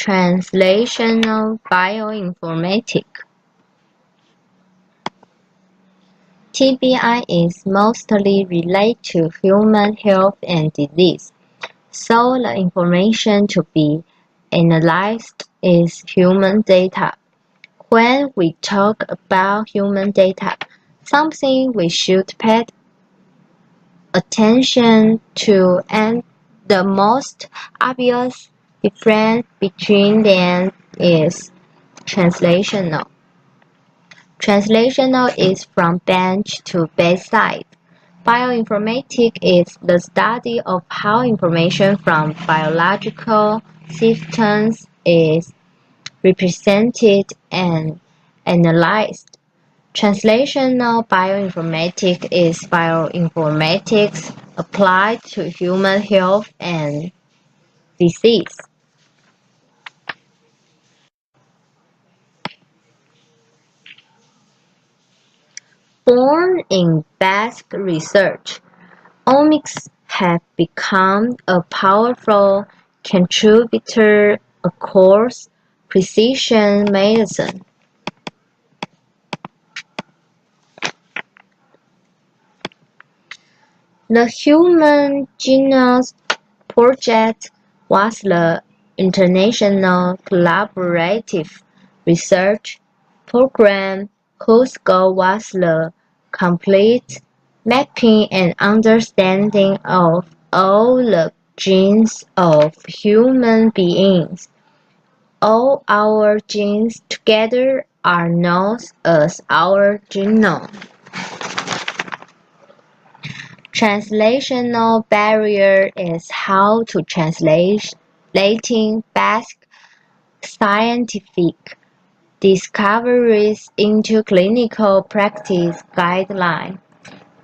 Translational bioinformatics. TBI is mostly related to human health and disease, so the information to be analyzed is human data. When we talk about human data, something we should pay attention to and the most obvious difference between them is translational. Translational is from bench to bedside. Bioinformatics is the study of how information from biological systems is represented and analyzed. Translational bioinformatics is bioinformatics applied to human health and disease. Born in basic research, omics have become a powerful contributor across precision medicine. The Human Genome Project was the international collaborative research program whose goal was the complete mapping and understanding of all the genes of human beings. All our genes together are known as our genome. Translational barrier is how to translating basic scientific discoveries into clinical practice guidelines.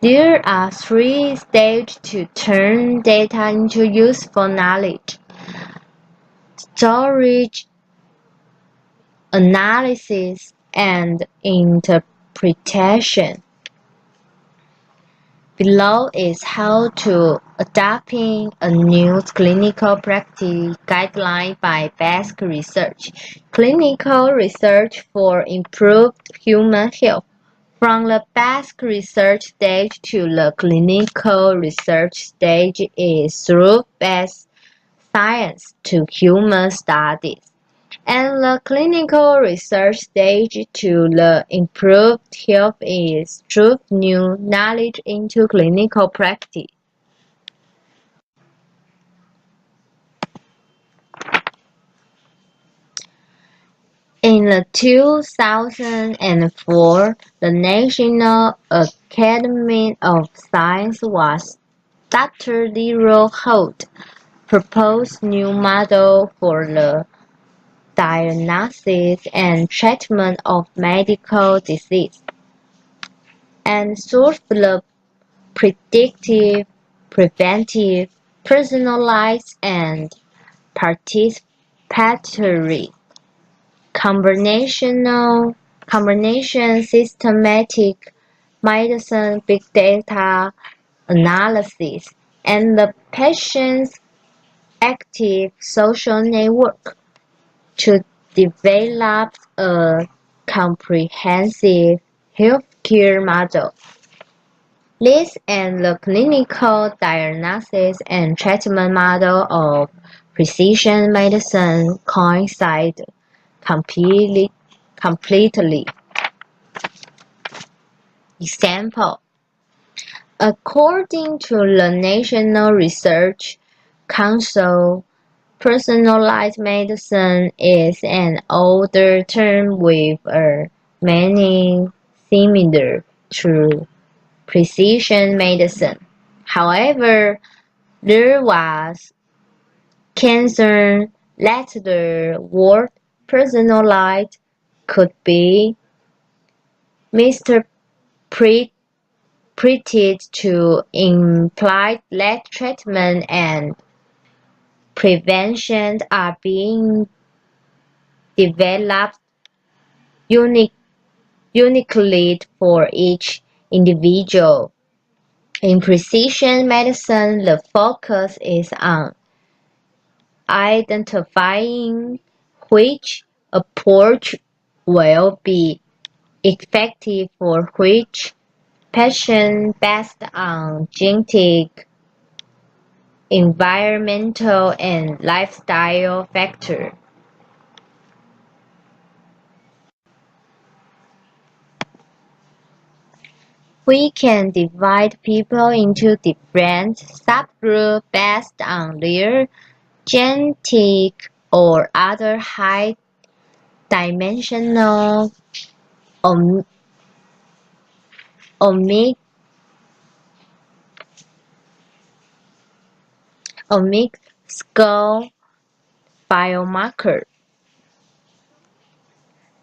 There are 3 stages to turn data into useful knowledge: storage, analysis, and interpretation. Below is how to adopting a new clinical practice guideline by basic research. Clinical research for improved human health. From the basic research stage to the clinical research stage is through basic science to human studies, and the clinical research stage to the improved health is through new knowledge into clinical practice. In the 2004, the National Academy of Science was Dr. Leroy Holt proposed new model for the diagnosis and treatment of medical disease, and solve the predictive, preventive, personalized, and participatory combination systematic medicine big data analysis, and the patient's active social network to develop a comprehensive healthcare model. This and the clinical diagnosis and treatment model of precision medicine coincide completely. Example: according to the National Research Council, personalized medicine is an older term with a meaning similar to precision medicine. However, there was concern that the word personalized could be misinterpreted to imply that treatment and prevention are being developed uniquely for each individual. In precision medicine, the focus is on identifying which approach will be effective for which patient based on genetic, environmental, and lifestyle factors. We can divide people into different subgroups based on their genetic or other high-dimensional omic skull biomarker.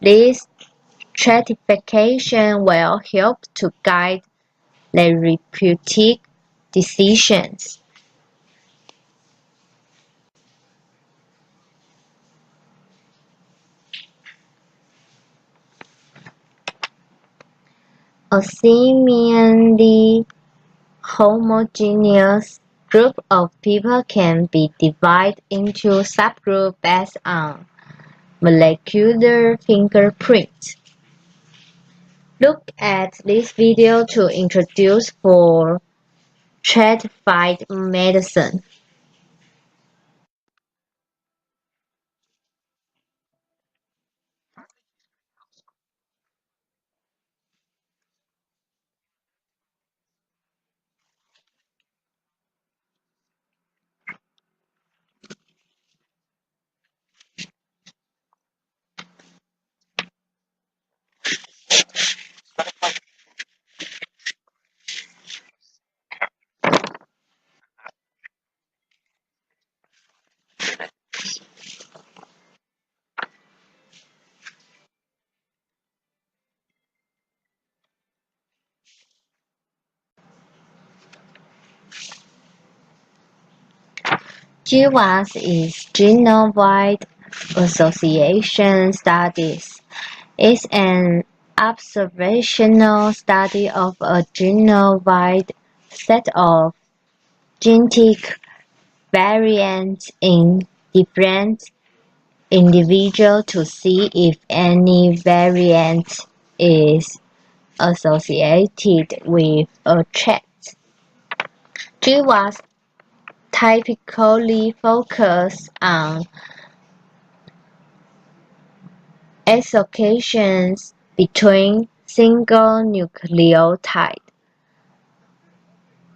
This stratification will help to guide therapeutic decisions. A seemingly homogeneous group of people can be divided into subgroups based on molecular fingerprints. Look at this video to introduce for stratified medicine. GWAS is Genome-Wide Association Studies. It's an observational study of a genome-wide set of genetic variants in different individuals to see if any variant is associated with a trait. GWAS typically focus on associations between single nucleotide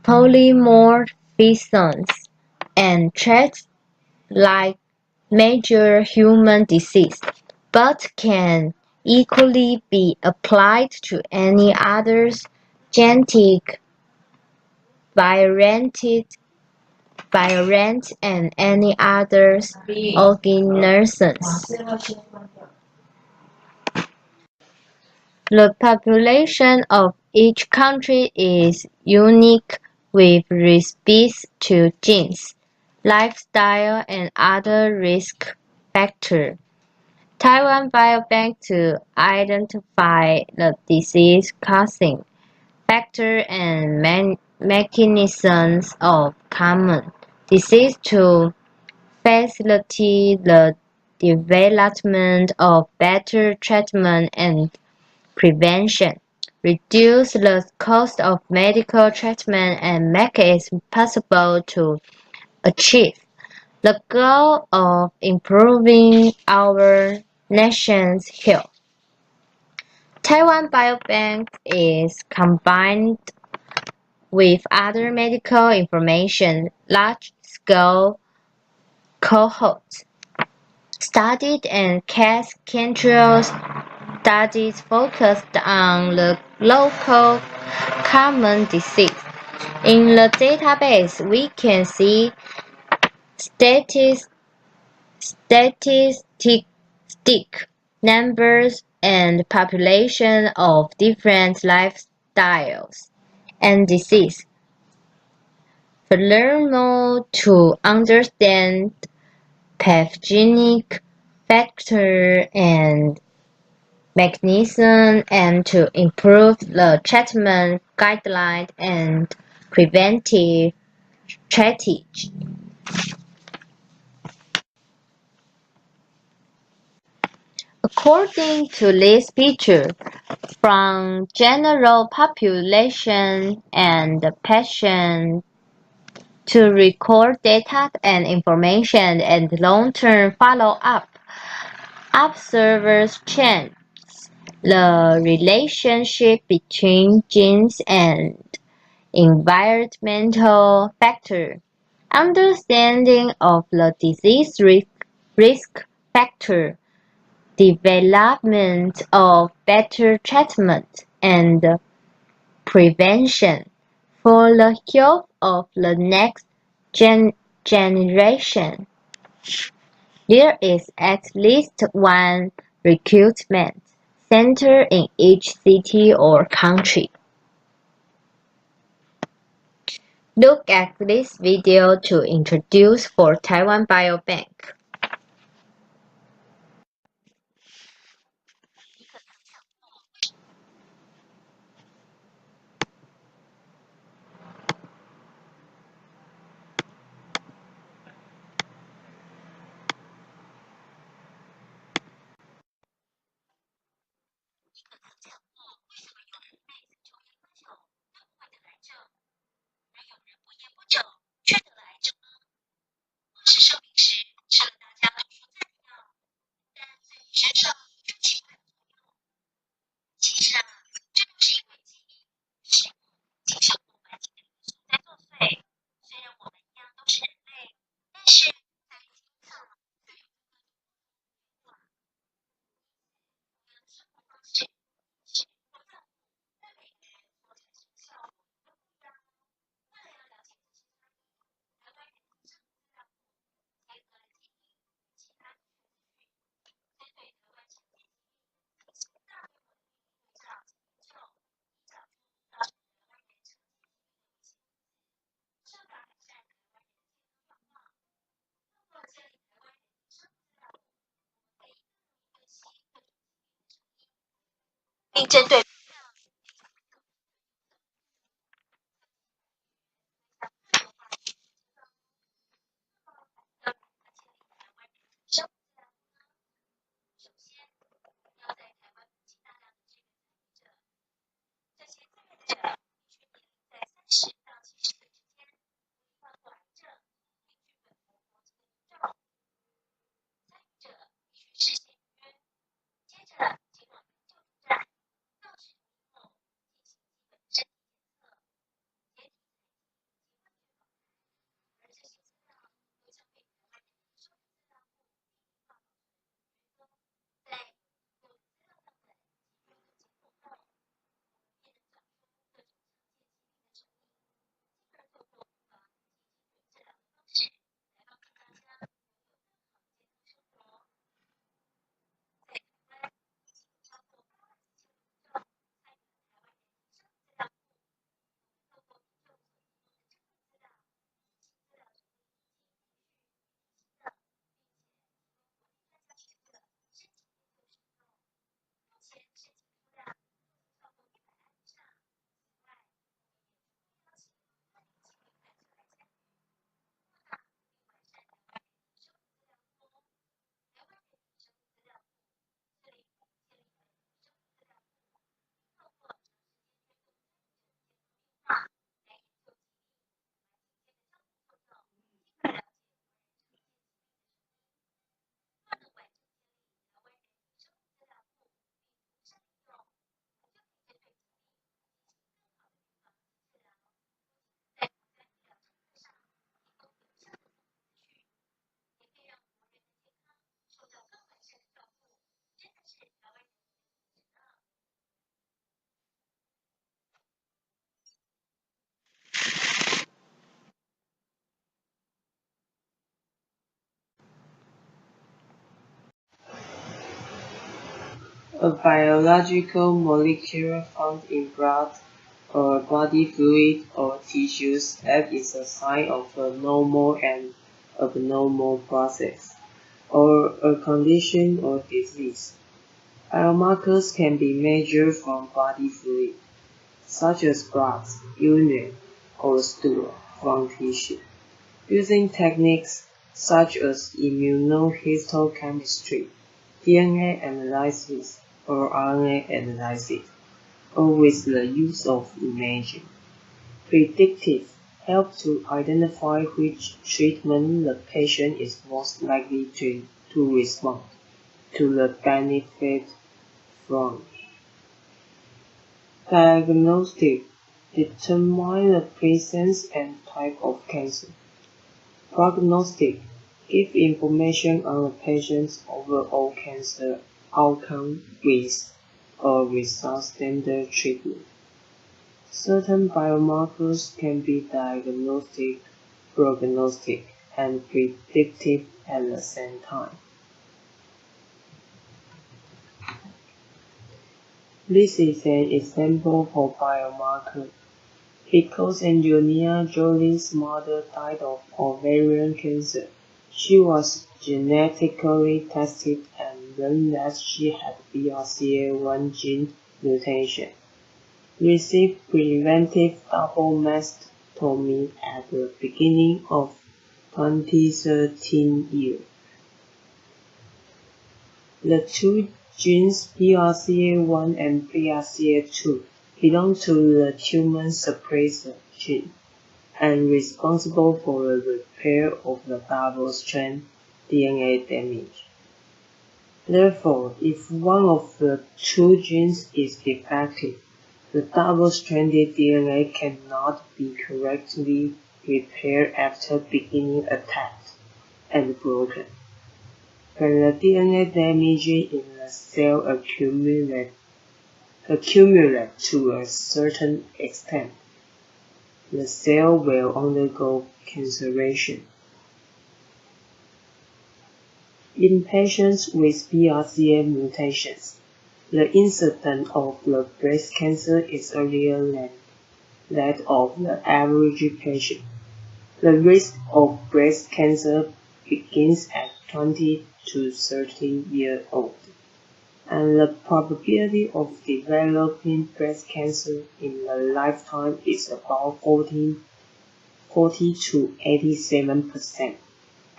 polymorphisms and traits like major human disease, but can equally be applied to any other genetic variant and any other organisms. The population of each country is unique with respect to genes, lifestyle, and other risk factors. Taiwan Biobank to identify the disease-causing factors and mechanisms of common disease to facilitate the development of better treatment and prevention, reduce the cost of medical treatment, and make it possible to achieve the goal of improving our nation's health. Taiwan Biobank is combined with other medical information large-scale cohorts studied and case control studies focused on the local common disease. In the database, we can see statistic numbers and population of different lifestyles and disease. Furthermore, to understand pathogenic factors and mechanism and to improve the treatment guidelines and preventive strategy. According to this picture, from general population and patient to record data and information and long-term follow-up, observers change the relationship between genes and environmental factors. Understanding of the disease risk factor, development of better treatment, and prevention for the health of the next generation. There is at least one recruitment center in each city or country. Look at this video to introduce for Taiwan Biobank. A biological molecule found in blood or body fluid or tissues acts is a sign of a normal and abnormal process, or a condition or disease. Biomarkers can be measured from body fluid, such as blood, urine, or stool from tissue, using techniques such as immunohistochemistry. DNA analysis or RNA analysis, or with the use of imaging. Predictive help to identify which treatment the patient is most likely to respond to the benefit from. Diagnostic determine the presence and type of cancer. Prognostic give information on the patient's overall cancer outcome with or without standard treatment. Certain biomarkers can be diagnostic, prognostic, and predictive at the same time. This is an example for biomarker. Because Angelina Jolie's mother died of ovarian cancer, she was genetically tested and learned that she had BRCA1 gene mutation. Received preventive double mastectomy at the beginning of 2013 year. The two genes BRCA1 and BRCA2 belong to the tumor suppressor gene and responsible for the repair of the double-strand DNA damage. Therefore, if one of the two genes is defective, the double-stranded DNA cannot be correctly repaired after being attacked and broken. When the DNA damage in the cell accumulates to a certain extent, the cell will undergo canceration. In patients with BRCA mutations, the incidence of the breast cancer is earlier than that of the average patient. The risk of breast cancer begins at 20 to 30 years old, and the probability of developing breast cancer in a lifetime is about 40 to 87%,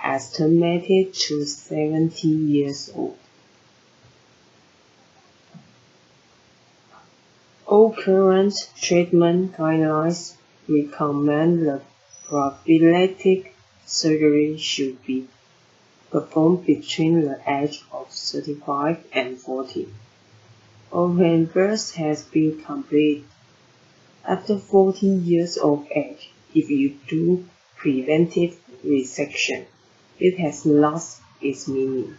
estimated to 70 years old. All current treatment guidelines recommend the prophylactic surgery should be performed between the age of 35 and 40, or when birth has been completed. After 40 years of age, if you do preventive resection, it has lost its meaning,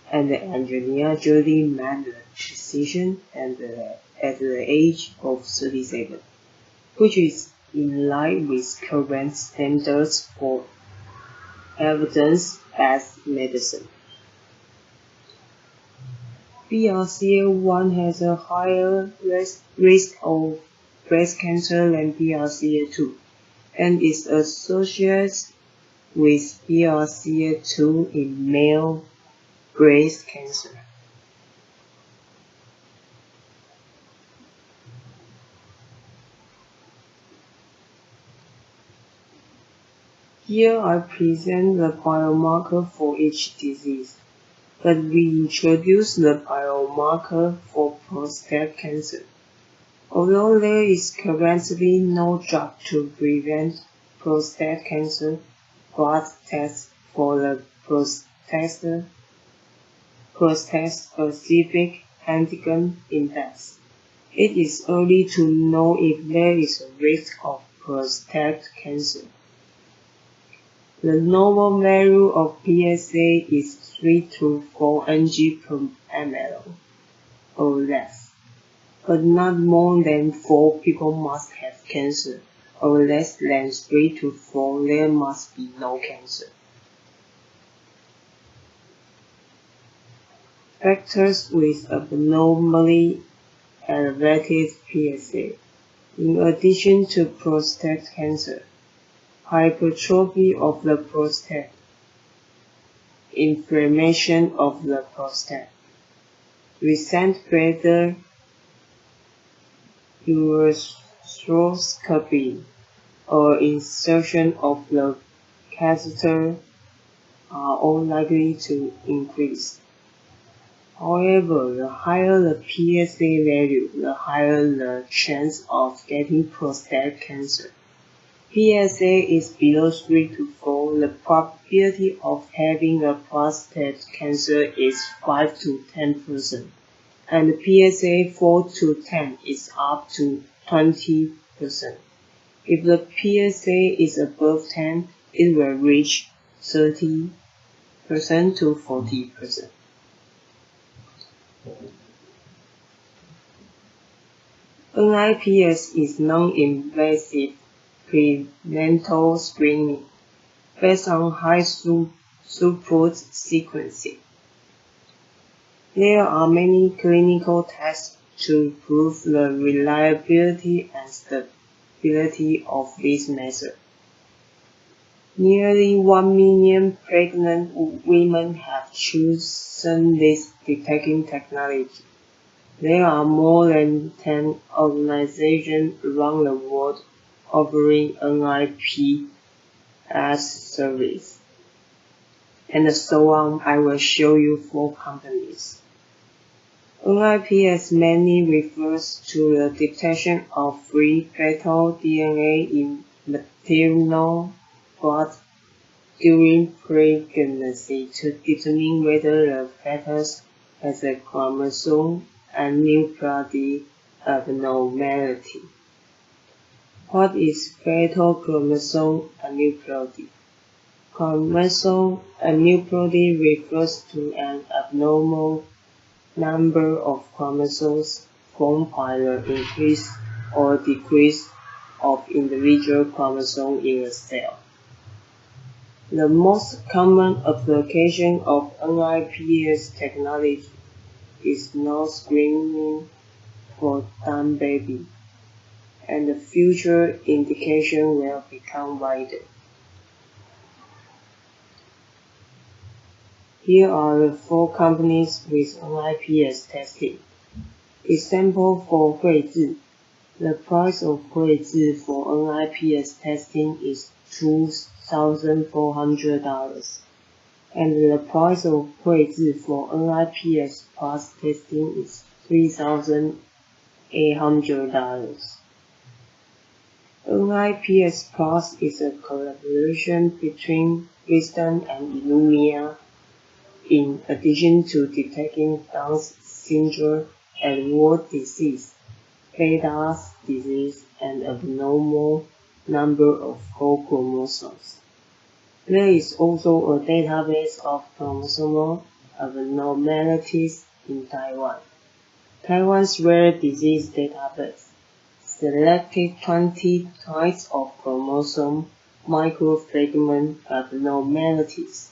and Angelina Jolie made the decision at the age of 37, which is in line with current standards for evidence-based medicine. BRCA1 has a higher risk of breast cancer than BRCA2 and is associated with BRCA2 in male breast cancer. Here I present the biomarker for each disease, but we introduce the biomarker for prostate cancer. Although there is currently no drug to prevent prostate cancer, blood tests for the prostate-specific antigen index. It is early to know if there is a risk of prostate cancer. The normal value of PSA is 3 to 4 ng per ml or less, but not more than 4 people must have cancer, or less than 3 to 4 there must be no cancer. Factors with abnormally elevated PSA. In addition to prostate cancer, hypertrophy of the prostate, inflammation of the prostate, recent bladder uroscopy, or insertion of the catheter are all likely to increase. However, the higher the PSA value, the higher the chance of getting prostate cancer. PSA is below 3 to 4, the probability of having a prostate cancer is 5 to 10%, and PSA 4 to 10 is up to 20%. If the PSA is above 10, it will reach 30% to 40%. NIPS is non-invasive prenatal screening based on high throughput sequencing. There are many clinical tests to prove the reliability and stability of this method. Nearly 1 million pregnant women have chosen this detecting technology. There are more than 10 organizations around the world offering NIPS service. And so on, I will show you 4 companies. NIPS mainly refers to the detection of free fetal DNA in maternal blood during pregnancy to determine whether the fetus has a chromosome and nucleotide abnormality. What is fetal chromosome and nucleotide? Chromosome and nucleotide refers to an abnormal number of chromosomes formed by the increase or decrease of individual chromosomes in a cell. The most common application of NIPS technology is now screening for dumb baby, and the future indication will become wider. Here are the 4 companies with NIPS testing. Example for Huizhi. The price of Huizhi for NIPS testing is $2,400, and the price of Huizhi for NIPS plus testing is $3,800. NIPS plus is a collaboration between Wisdom and Illumina. In addition to detecting Down syndrome and wart disease, Beta disease, and abnormal number of co-chromosomes. There is also a database of chromosomal abnormalities in Taiwan. Taiwan's rare disease database selected 20 types of chromosome microfragment abnormalities,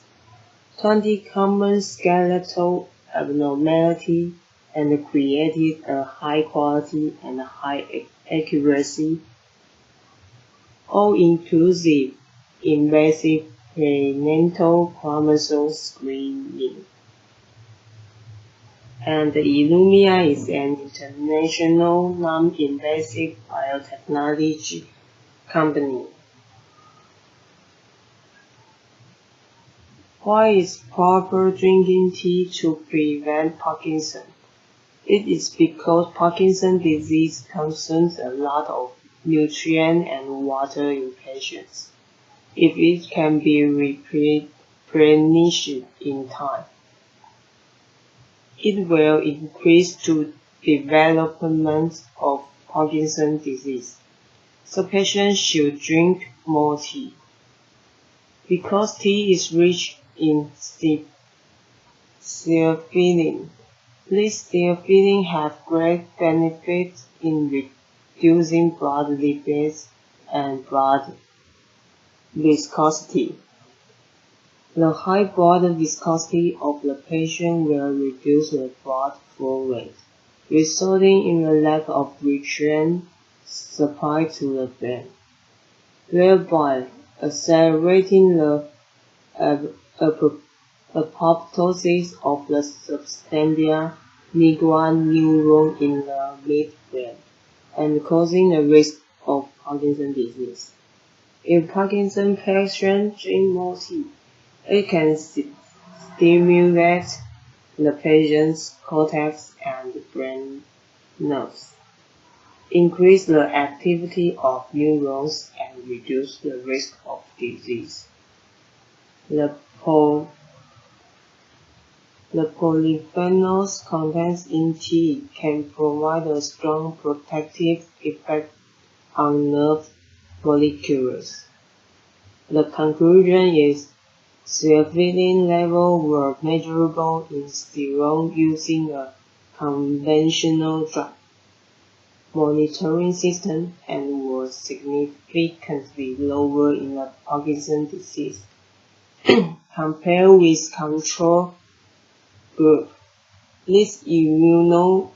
20 common skeletal abnormalities, and created a high quality and high accuracy, all-inclusive invasive prenatal chromosome screening. And Illumina is an international non-invasive biotechnology company. Why is proper drinking tea to prevent Parkinson? It is because Parkinson's disease consumes a lot of nutrient and water in patients. If it can be replenished in time, it will increase the development of Parkinson's disease. So patients should drink more tea. Because tea is rich in theophylline. This theophylline has great benefits in reducing blood lipids and blood viscosity. The high blood viscosity of the patient will reduce the blood flow rate, resulting in a lack of nutrient supply to the brain, thereby accelerating the apoptosis of the substantia nigra neuron in the midbrain and causing the risk of Parkinson's disease. If Parkinson's patients drink more tea, it can stimulate the patient's cortex and brain nerves, increase the activity of neurons, and reduce the risk of disease. The polyphenols contained in tea can provide a strong protective effect on nerve molecules. The conclusion is serotonin levels were measurable in serum using a conventional drug monitoring system and were significantly lower in the Parkinson's disease compared with control group. This immunoassay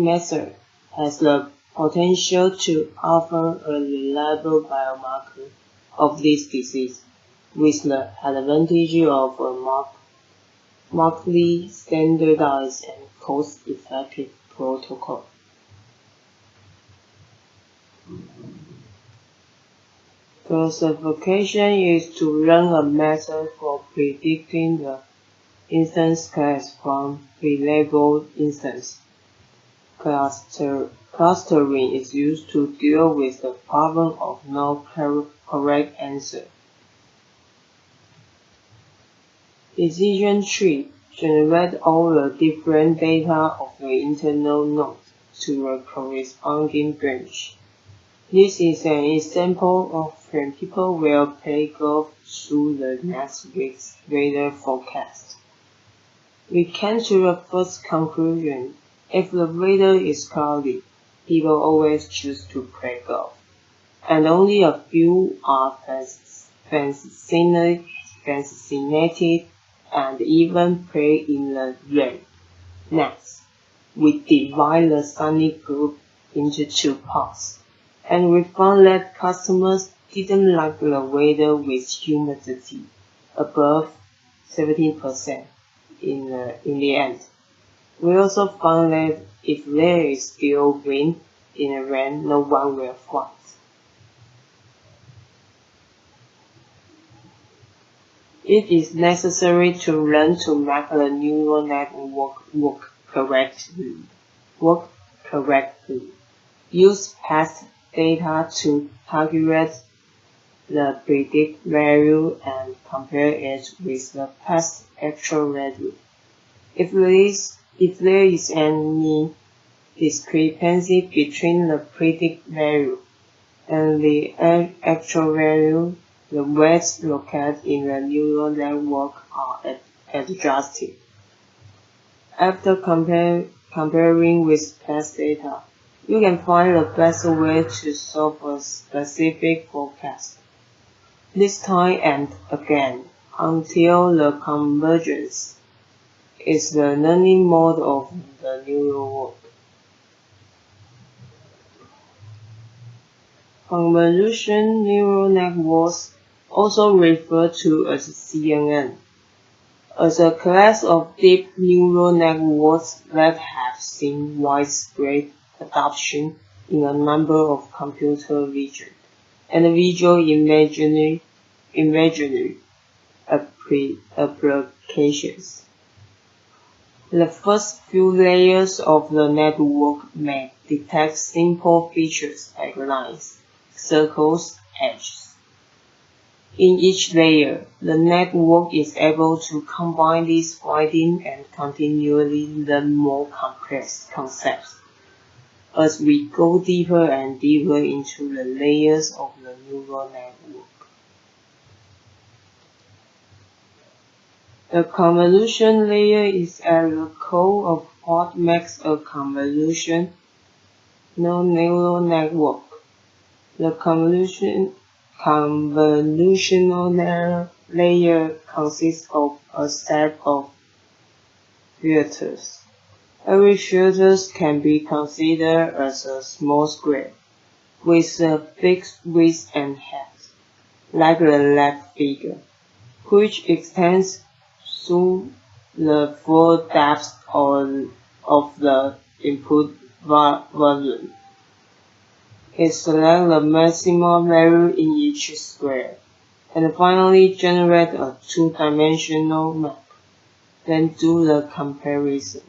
method has the potential to offer a reliable biomarker of this disease, with the advantage of a markedly standardized and cost-effective protocol. Classification is to learn a method for predicting the instance class from pre-labeled instance. Clustering is used to deal with the problem of no correct answer. Decision tree generates all the different data of the internal node to a corresponding branch. This is an example of when people will play golf through the next week's weather forecast. We came to the first conclusion. If the weather is cloudy, people always choose to play golf, and only a few are fascinated and even play in the rain. Next, we divide the sunny group into two parts, and we found that customers didn't like the weather with humidity above 17% in the end. We also found that if there is still wind in the rain, no one will fight. It is necessary to learn to make the neural network work correctly. Use past data to calculate the predict value and compare it with the past actual value. If there is any discrepancy between the predict value and the actual value, the weights located in the neural network are adjusted. After comparing with past data, you can find the best way to solve a specific forecast. This time and again, until the convergence is the learning mode of the neural work. Convolution neural networks, also referred to as CNN, as a class of deep neural networks that have seen widespread adoption in a number of computer vision and visual imagery applications. The first few layers of the network may detect simple features like lines, circles, edges. In each layer, the network is able to combine these findings and continually learn more complex concepts. As we go deeper and deeper into the layers of the neural network. The convolution layer is at the core of what makes a convolutional neural network. The convolutional layer consists of a set of filters. Every filter can be considered as a small square, with a fixed width and height, like the left figure, which extends through the full depth of the input volume. It selects the maximum value in each square, and finally generates a two-dimensional map. then do the comparison.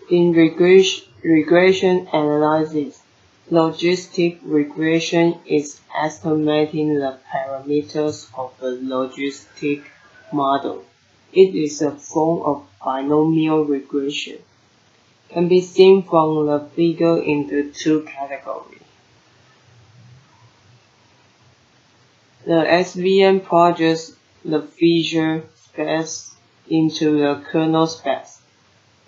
In regression analysis, logistic regression is estimating the parameters of a logistic model. It is a form of binomial regression. Can be seen from the figure into two categories. The SVM projects the feature space into the kernel space,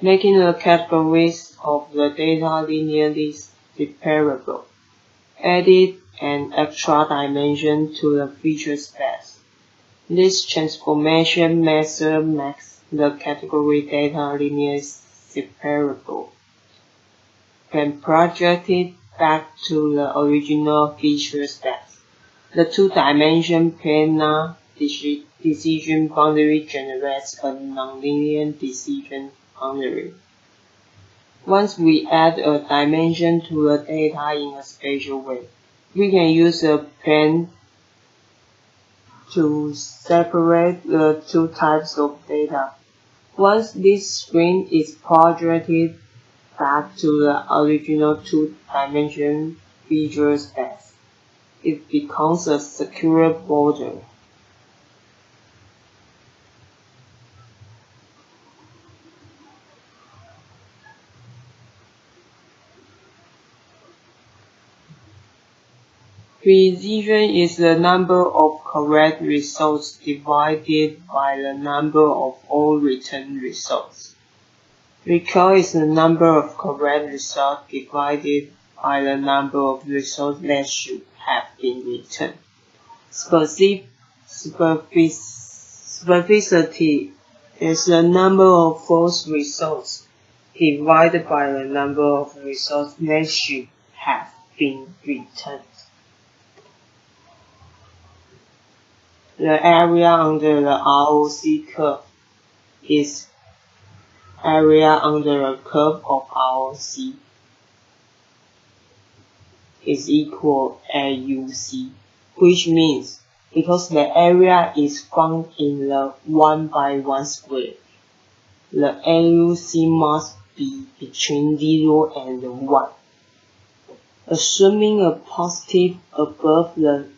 making the categories of the data linearly separable. Added an extra dimension to the feature space. This transformation method makes the category data linearly separable. When projected back to the original feature space, the two-dimension planar decision boundary generates a nonlinear decision boundary. Once we add a dimension to the data in a spatial way, we can use a plane to separate the two types of data. Once this screen is projected back to the original two-dimension feature space, it becomes a secure border. Precision is the number of correct results divided by the number of all returned results. Recall is the number of correct results divided by the number of results that should have been returned. Specificity is the number of false results divided by the number of results that should have been returned. The area under the ROC curve is area under the curve of ROC is equal AUC, which means because the area is found in the 1 by 1 square, the AUC must be between 0 and 1. Assuming a positive above the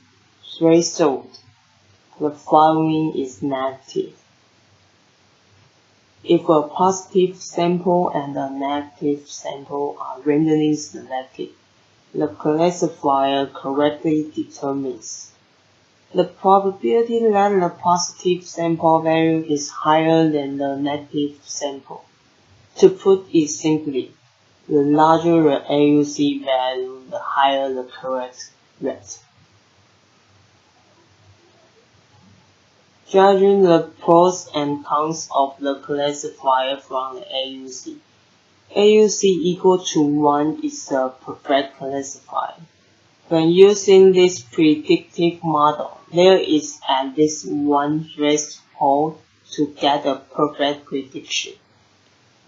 threshold, the following is negative. If a positive sample and a negative sample are randomly selected, the classifier correctly determines the probability that the positive sample value is higher than the negative sample. To put it simply, the larger the AUC value, the higher the correct rate. Judging the pros and cons of the classifier from the AUC. AUC equal to 1 is a perfect classifier. When using this predictive model, there is at least one threshold to get a perfect prediction.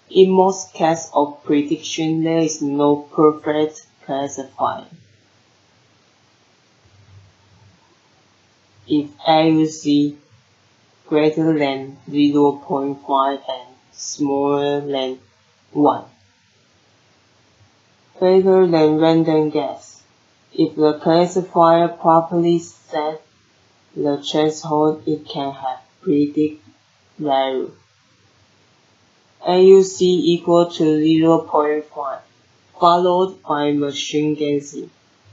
In most cases of prediction, there is no perfect classifier. If AUC greater than 0.5 and smaller than 1. Greater than random guess. If the classifier properly set the threshold, it can have predict value. AUC equal to 0.5, followed by machine guessing,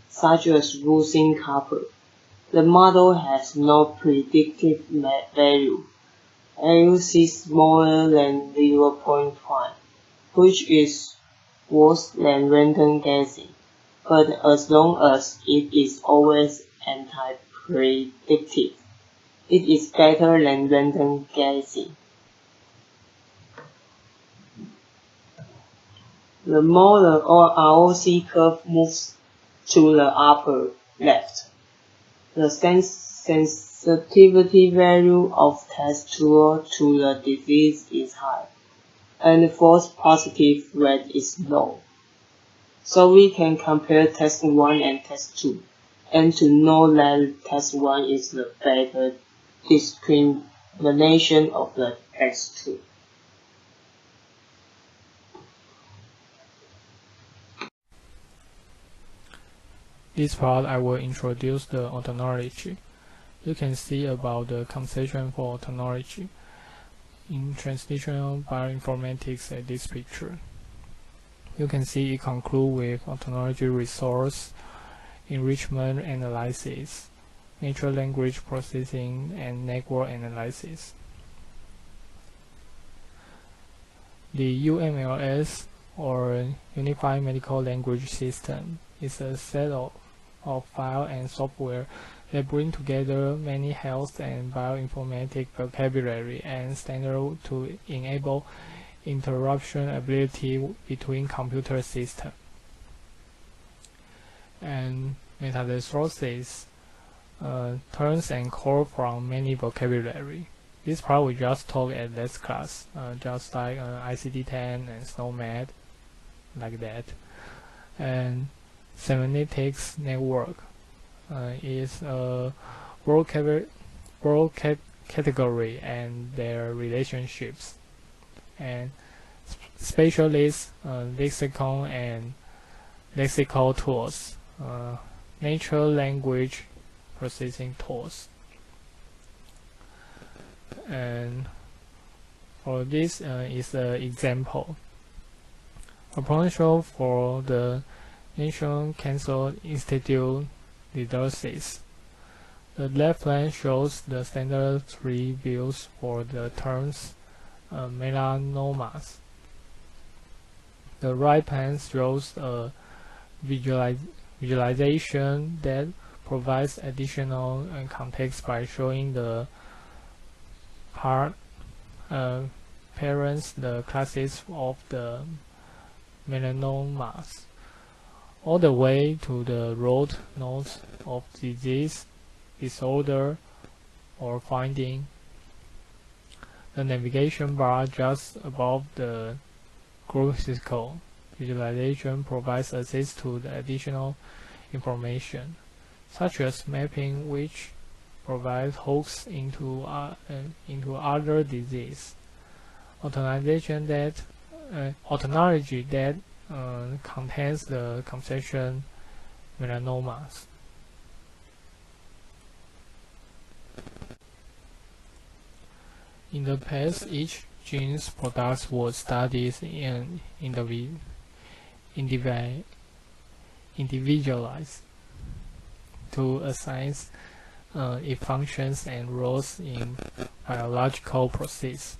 such as losing copper. The model has no predictive value. AUC smaller than 0.5, which is worse than random guessing, but as long as it is always anti-predictive, it is better than random guessing. The more the ROC curve moves to the upper left, the sensitivity value of test tool to the disease is high, and the false positive rate is low. So we can compare test 1 and test 2. and to know that test 1 is the better discrimination of the test 2. This part I will introduce the autoknowledge. You can see about the conception for autoknowledge in translational bioinformatics at this picture. You can see it concludes with autoknowledge resource, enrichment analysis, natural language processing, and network analysis. The UMLS, or Unified Medical Language System, is a set of file and software that bring together many health and bioinformatic vocabulary and standards to enable interoperability between computer systems. And meta-resources, terms and code from many vocabulary. This part we just talk at last class, just like ICD-10 and SNOMED, like that. And cybernetics network is a broad category and their relationships. And specialist lexicon and lexical tools, natural language processing tools. And for this is an example. A potential for the National Cancer Institute resources. The left line shows the standard 3 views for the terms melanomas. The right pane shows a visualization that provides additional context by showing the parents, the classes of the melanomas, all the way to the root nodes of disease, disorder, or finding. The navigation bar just above the graphical visualization provides access to the additional information, such as mapping, which provides hooks into other disease. Autoknowledge that contains the conception melanomas. In the past, each gene's product was studied and individualized to assign its functions and roles in biological process.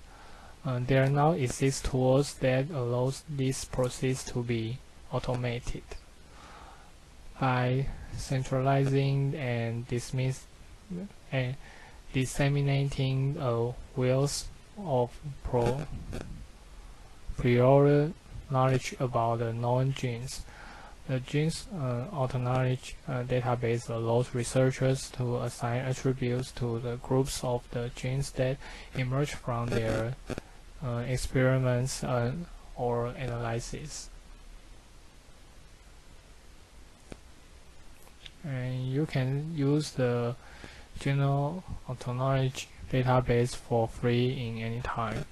There now exist tools that allows this process to be automated by centralizing and disseminating a wealth of prior knowledge about the known genes. The genes autoknowledge database allows researchers to assign attributes to the groups of the genes that emerge from their experiments or analysis. And you can use the general autoknowledge database for free in any time.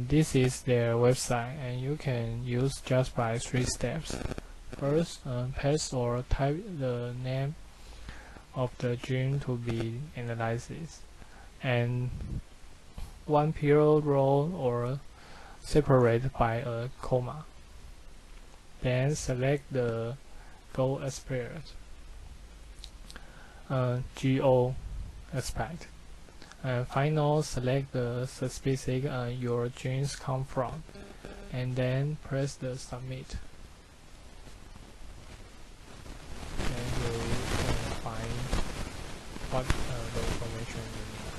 This is their website, and you can use just by 3 steps. First, paste or type the name of the gene to be analyzed, and one period row or separate by a comma. Then select the goal aspect, GO aspect. Finally, select the specific your genes come from, and then press the submit. And you can find what the information you need.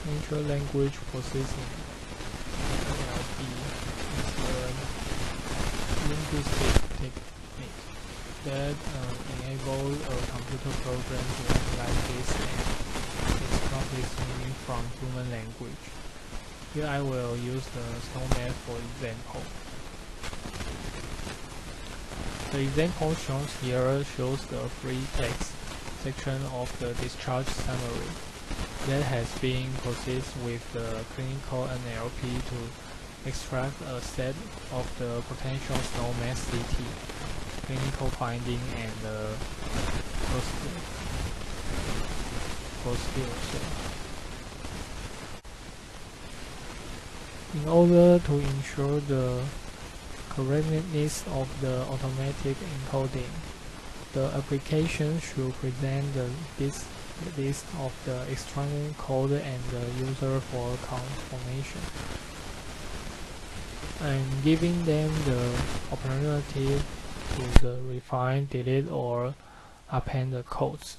Natural language processing, NLP, is a linguistic technique that enables a computer program to analyze this and extract meaning from human language. Here I will use the SNOMED for example. The example shown here shows the free text section of the discharge summary that has been processed with the clinical NLP to extract a set of the potential snow mass CT, clinical finding, and procedure. In order to ensure the correctness of the automatic encoding, the application should present the list of the external code and the user for confirmation, and giving them the opportunity to refine, delete, or append the codes.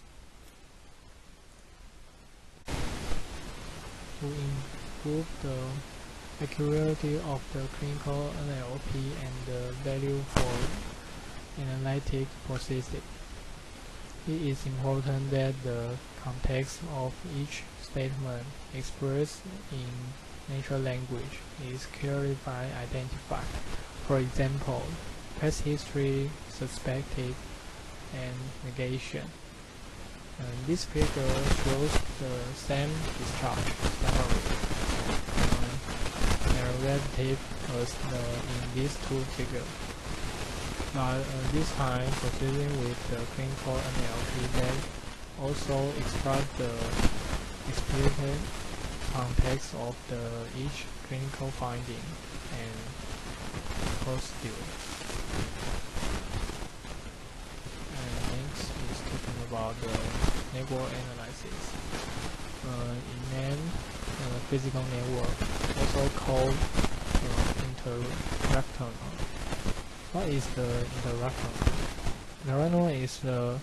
To improve the accuracy of the clinical NLP and the value for analytic processing, it is important that the context of each statement expressed in natural language is clearly identified. For example, past history, suspected, and negation. This figure shows the same discharge summary narrative as in these two figures, but this time proceeding with the clinical NLP that also extract the explicit context of each clinical finding and procedure. And next is talking about the network analysis. In an physical network, also called interactor. What is the interactor? Interactor is the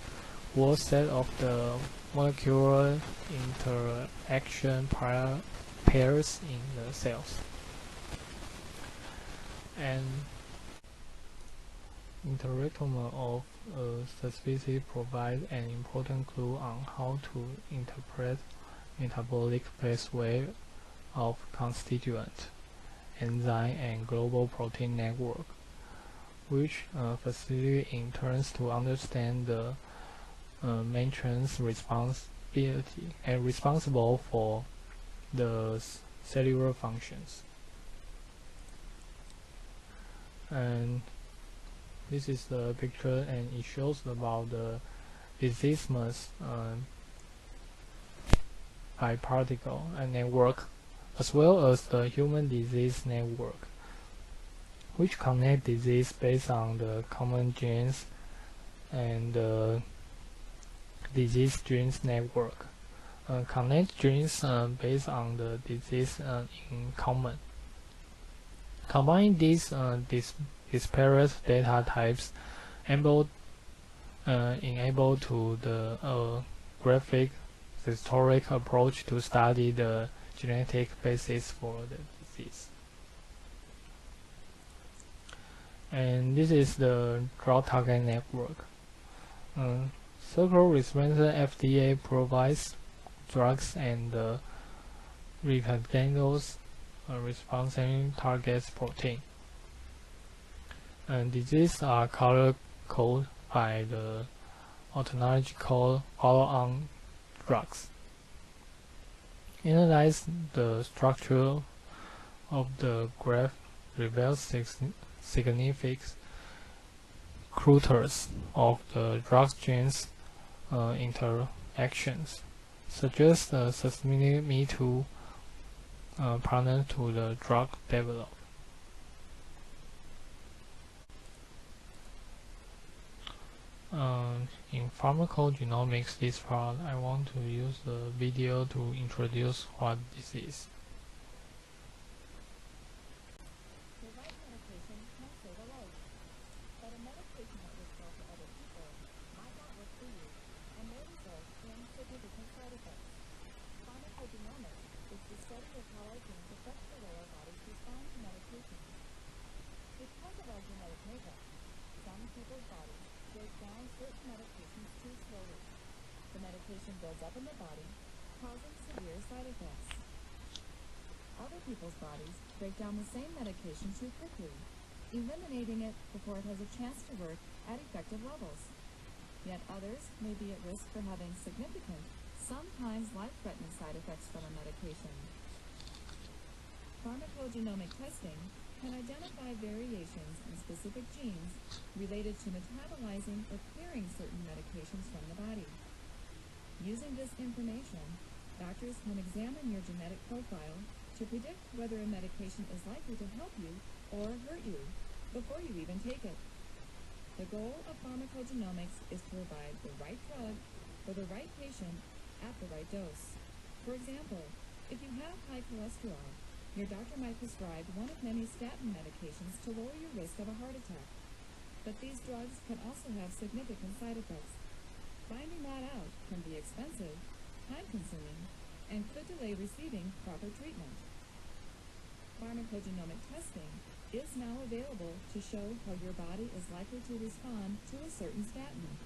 whole set of the molecular interaction pairs in the cells. And interactome of the species provides an important clue on how to interpret metabolic pathway of constituent, enzyme, and global protein network, which facilitate in turn to understand the maintenance responsibility and responsible for the cellular functions. And this is the picture, and it shows about the disease mass by particle and network, as well as the human disease network, which connect disease based on the common genes and the disease genes network. Connect genes based on the disease in common. Combine these disparate data types enable to the graphic historic approach to study the genetic basis for the disease. And this is the drug target network. Circle response FDA provides drugs and rectangles responding targets protein. And diseases are color coded by the ontological follow-on drugs. Analyze the structure of the graph reveals significant clusters of the drug genes interactions, suggest the me-too partner to the drug development. In pharmacogenomics, this part, I want to use the video to introduce what this is. The right medication can save a life, but a medication that works well for other people might not work for you and may result in significant side effects. Pharmacogenomics is the study of how our genes affect the way our bodies respond to medications. Because of our genetic makeup, some people's bodies break down certain medications too slowly. The medication builds up in the body, causing severe side effects. Other people's bodies break down the same medication too quickly, eliminating it before it has a chance to work at effective levels. Yet others may be at risk for having significant, sometimes life-threatening side effects from a medication. Pharmacogenomic testing can identify variations in specific genes related to metabolizing or clearing certain medications from the body. Using this information, doctors can examine your genetic profile to predict whether a medication is likely to help you or hurt you before you even take it. The goal of pharmacogenomics is to provide the right drug for the right patient at the right dose. For example, if you have high cholesterol, your doctor might prescribe one of many statin medications to lower your risk of a heart attack. But these drugs can also have significant side effects. Finding that out can be expensive, time-consuming, and could delay receiving proper treatment. Pharmacogenomic testing is now available to show how your body is likely to respond to a certain statin.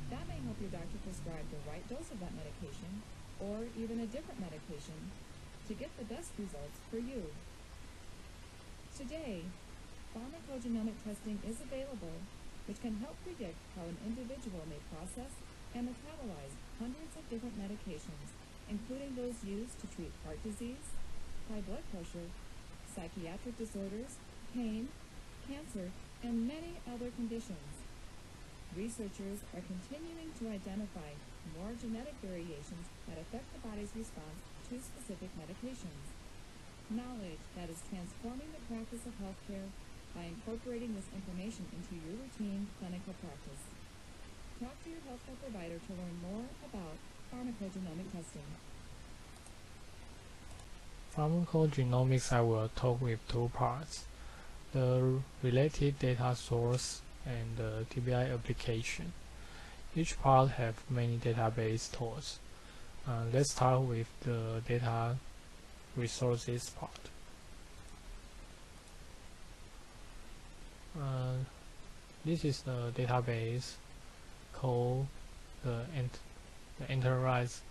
That may help your doctor prescribe the right dose of that medication, or even a different medication, to get the best results for you. Today, pharmacogenomic testing is available, which can help predict how an individual may process and metabolize hundreds of different medications, including those used to treat heart disease, high blood pressure, psychiatric disorders, pain, cancer, and many other conditions. Researchers are continuing to identify more genetic variations that affect the body's response to specific medications. Knowledge that is transforming the practice of healthcare by incorporating this information into your routine clinical practice. Talk to your healthcare provider to learn more about pharmacogenomic testing. Pharmacogenomics, I will talk with two parts: the related data source and the TBI application. Each part have many database tools. Let's start with the data resources part. This is the database called the Enterprise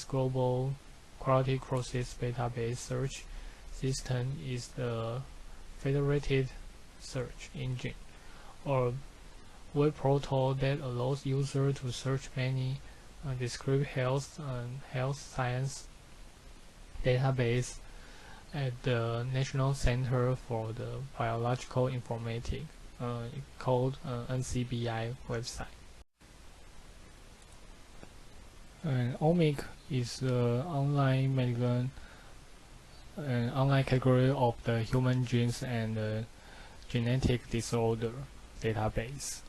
Global Quality Process Database Search System. Is the federated search engine or web portal that allows users to search many discrete health and health science database at the National Center for the Biological Informatics, called NCBI website. And OMIC is the online medical an online category of the human genes and genetic disorder database,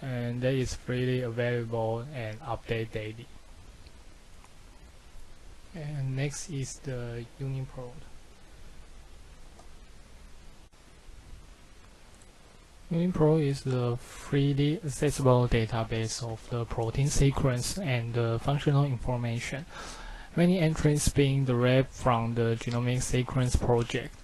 and that is freely available and updated daily. And next is the UniProt. UniProt is the freely accessible database of the protein sequence and the functional information, many entries being derived from the Genomic Sequence Project.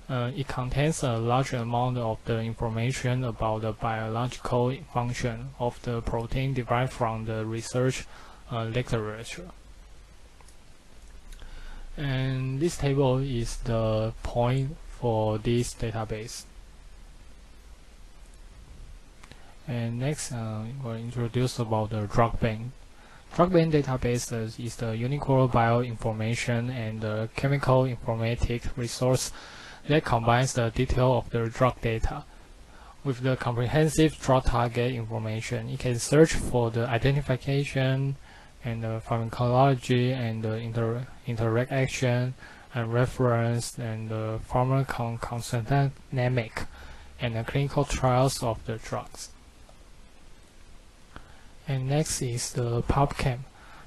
It contains a large amount of the information about the biological function of the protein derived from the research literature. And this table is the point for this database. And next, we'll introduce about the drug bank. Drug bank database is the unique bioinformation and the chemical informatics resource that combines the detail of the drug data with the comprehensive drug target information. It can search for the identification and the pharmacology and the interaction and reference and the pharmacodynamic and the clinical trials of the drugs. And next is the PubChem.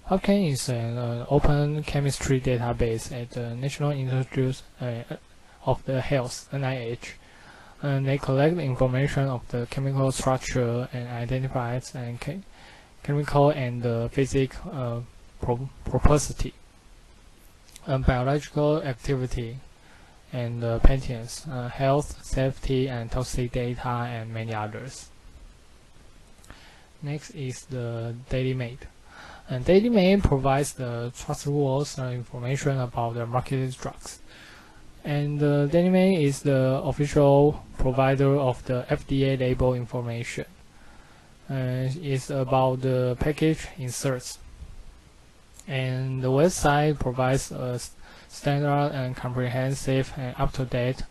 PubChem is an open chemistry database at the National Institute of the Health, NIH. And they collect information of the chemical structure and identifies and chemical and physical property, biological activity, and patents, health, safety, and toxic data, and many others. Next is the DailyMate. And DailyMate provides the trustworthy information about the marketed drugs. And DailyMate is the official provider of the FDA label information. It's about the package inserts. And the website provides a standard and comprehensive and up-to-date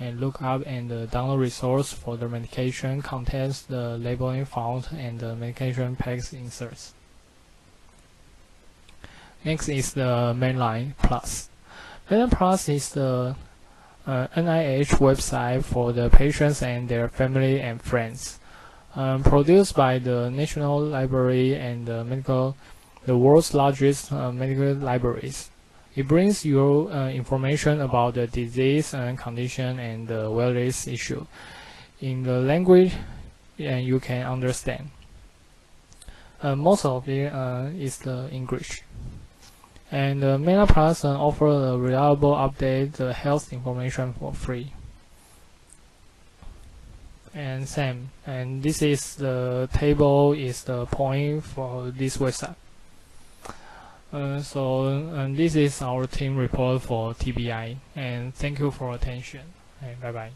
and lookup and download resource for the medication contains the labeling font and the medication package inserts. Next is the Mainline Plus. Mainline Plus is the NIH website for the patients and their family and friends. Produced by the National Library and the world's largest medical libraries. It brings you information about the disease and condition and the wellness issue in the language and you can understand. Most of it is the English. And Meta Plus offers a reliable update the health information for free. And same. And this is the table is the point for this website. This is our team report for TBI, and thank you for attention, and bye bye.